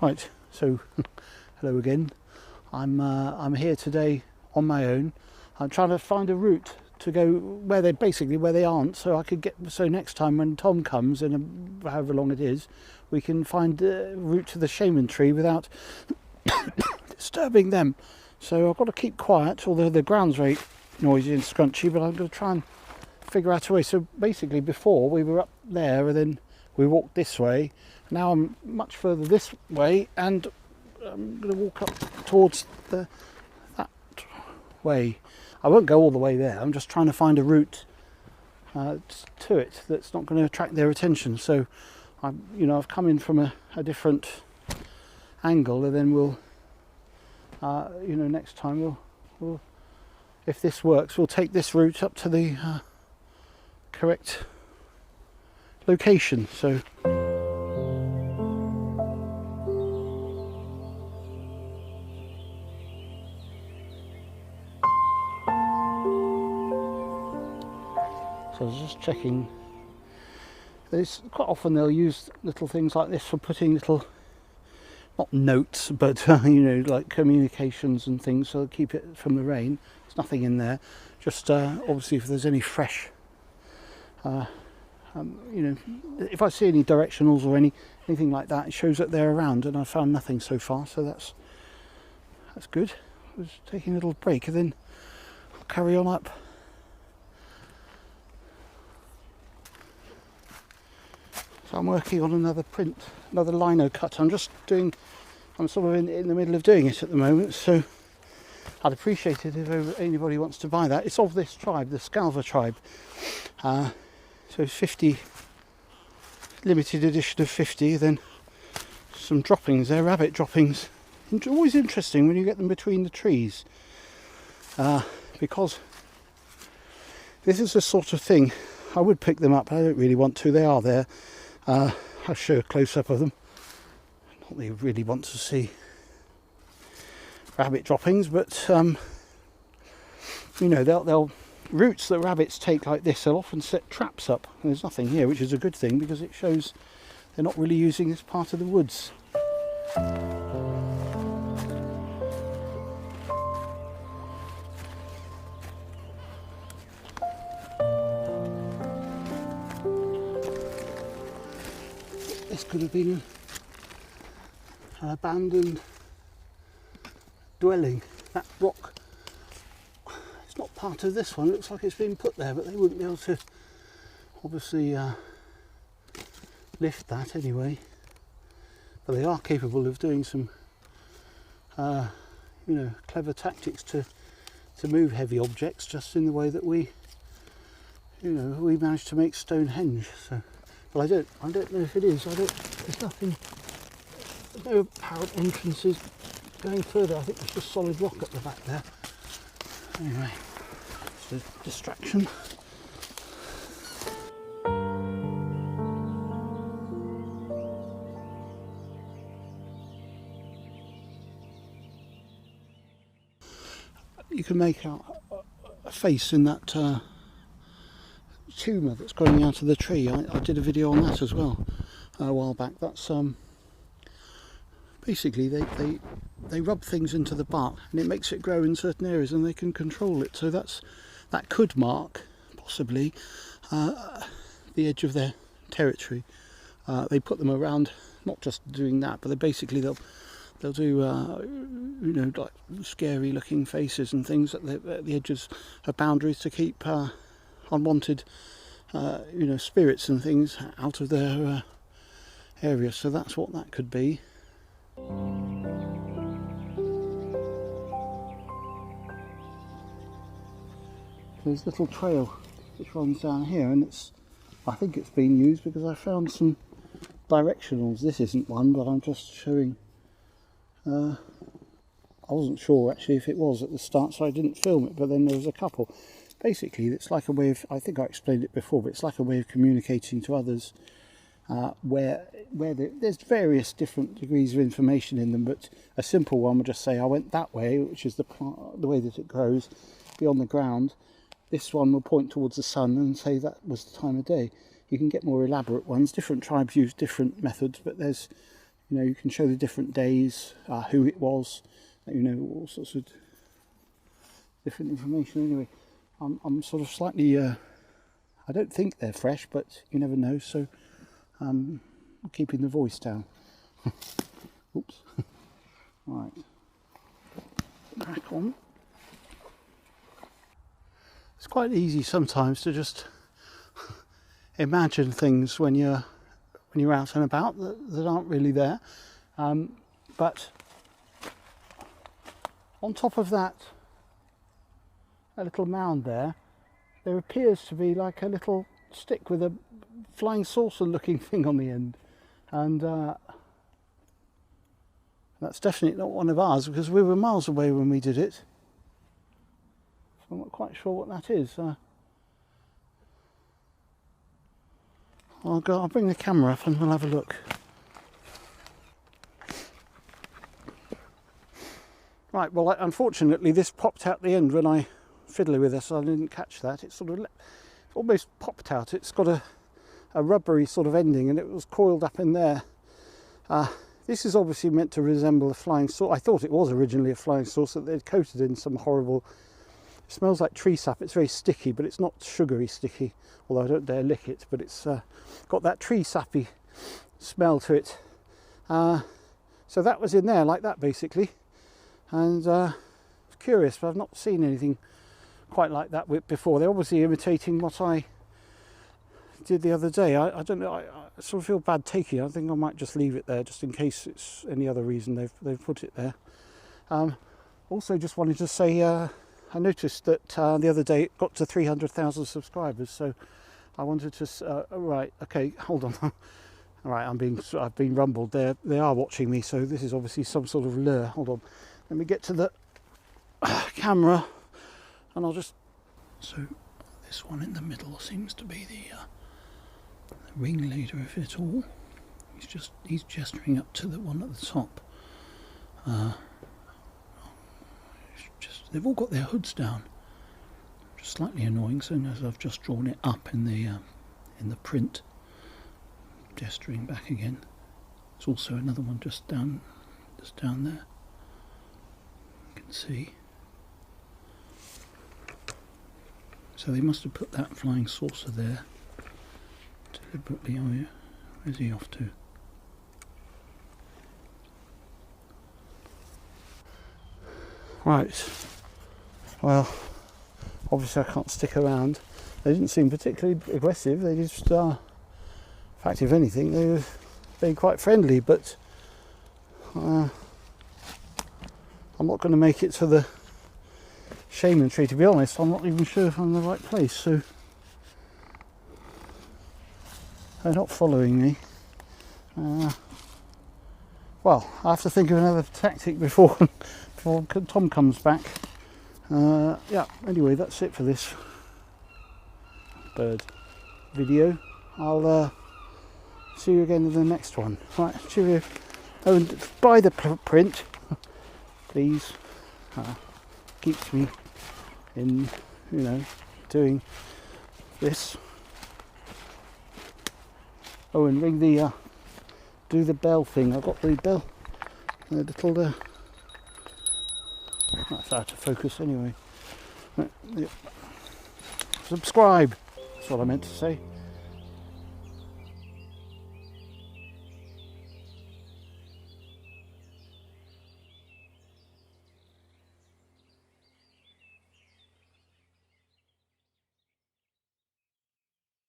Right, so hello again. I'm here today on my own. I'm trying to find a route to go where they aren't, so I could get, so next time when Tom comes in however long it is, we can find a route to the shaman tree without disturbing them. So I've got to keep quiet, although the ground's very noisy and scrunchy, but I'm going to try and figure out a way. So basically before we were up there and then we walked this way. Now I'm much further this way and I'm going to walk up towards that way. I won't go all the way there. I'm just trying to find a route to it that's not going to attract their attention. So I've come in from a different angle, and then we'll next time we'll if this works, we'll take this route up to the correct location. So I was just checking. Quite often they'll use little things like this for putting little, not notes, but like communications and things, so they'll keep it from the rain. There's nothing in there. Just obviously if there's any fresh, if I see any directionals or anything like that, it shows that they're around, and I found nothing so far, so that's good. I was taking a little break and then I'll carry on up. So I'm working on another lino cut. I'm sort of in the middle of doing it at the moment, so I'd appreciate it if anybody wants to buy that. It's of this tribe, the Scalva tribe. So 50, limited edition of 50, then some droppings there, rabbit droppings. Always interesting when you get them between the trees, because this is the sort of thing, I would pick them up, I don't really want to, they are there. I'll show a close-up of them. Not that you really want to see rabbit droppings, but they'll routes that rabbits take like this, they'll often set traps up. And there's nothing here, which is a good thing because it shows they're not really using this part of the woods. This could have been an abandoned dwelling. That rock, it's not part of this one. It looks like it's been put there, but they wouldn't be able to obviously lift that anyway. But they are capable of doing some clever tactics to move heavy objects, just in the way that we managed to make Stonehenge. So. But I don't know if it is. There's nothing. There's no apparent entrances going further. I think there's just solid rock at the back there. Anyway, it's a distraction. You can make out a face in that tumour that's growing out of the tree. I did a video on that as well a while back. That's basically they rub things into the bark and it makes it grow in certain areas, and they can control it. So that could mark possibly the edge of their territory. They put them around, not just doing that, but they'll do like scary looking faces and things at the edges of boundaries to keep unwanted spirits and things out of their area. So that's what that could be. There's a little trail which runs down here, and I think it's been used because I found some directionals. This isn't one, but I'm just showing. I wasn't sure actually if it was at the start, so I didn't film it, but then there was a couple. Basically, it's like a way of, I think I explained it before, but it's like a way of communicating to others where there's various different degrees of information in them, but a simple one would just say, I went that way, which is the way that it grows beyond the ground. This one will point towards the sun and say that was the time of day. You can get more elaborate ones. Different tribes use different methods, but there's you know, you can show the different days, who it was, you know, all sorts of different information. Anyway, I'm sort of slightly, I don't think they're fresh, but you never know, so I'm keeping the voice down. Oops. Right, back on. It's quite easy sometimes to just imagine things when you're out and about that aren't really there, but on top of that little mound there appears to be like a little stick with a flying saucer looking thing on the end, and that's definitely not one of ours, because we were miles away when we did it, so I'm not quite sure what that is. I'll bring the camera up and we'll have a look. Right, well, unfortunately this popped out the end when I fiddled with it, so I didn't catch that. It sort of almost popped out. It's got a rubbery sort of ending, and it was coiled up in there. This is obviously meant to resemble a flying saucer. I thought it was originally a flying saucer that they'd coated in some horrible... It smells like tree sap. It's very sticky, but it's not sugary sticky, although I don't dare lick it, but it's got that tree sappy smell to it. So that was in there like that, basically, and it's curious, but I've not seen anything quite like that before. They're obviously imitating what I did the other day. I don't know, I sort of feel bad taking it. I think I might just leave it there, just in case it's any other reason they've put it there. Also just wanted to say, I noticed that the other day it got to 300,000 subscribers, so I wanted to... right, okay, hold on. All right, I've been rumbled. They are watching me, so this is obviously some sort of lure. Hold on, let me get to the camera, and I'll just... So this one in the middle seems to be the ringleader of it all. He's gesturing up to the one at the top. They've all got their hoods down, which is slightly annoying. So as I've just drawn it up in the print, gesturing back again. There's also another one just down there. You can see. So they must have put that flying saucer there deliberately. Oh yeah, where's he off to? Right. Well, obviously I can't stick around. They didn't seem particularly aggressive. They just, in fact, if anything, they were being quite friendly. But I'm not going to make it to the shaman tree, to be honest. I'm not even sure if I'm in the right place. So they're not following me. Well, I have to think of another tactic before Tom comes back. Yeah, anyway, that's it for this bird video. I'll see you again in the next one. Right, cheerio. Oh, and buy the print, please. Keeps me in, you know, doing this. Oh, and ring the do the bell thing. I've got the bell, the little that's out of focus anyway. Right, yeah. Subscribe, that's what I meant to say.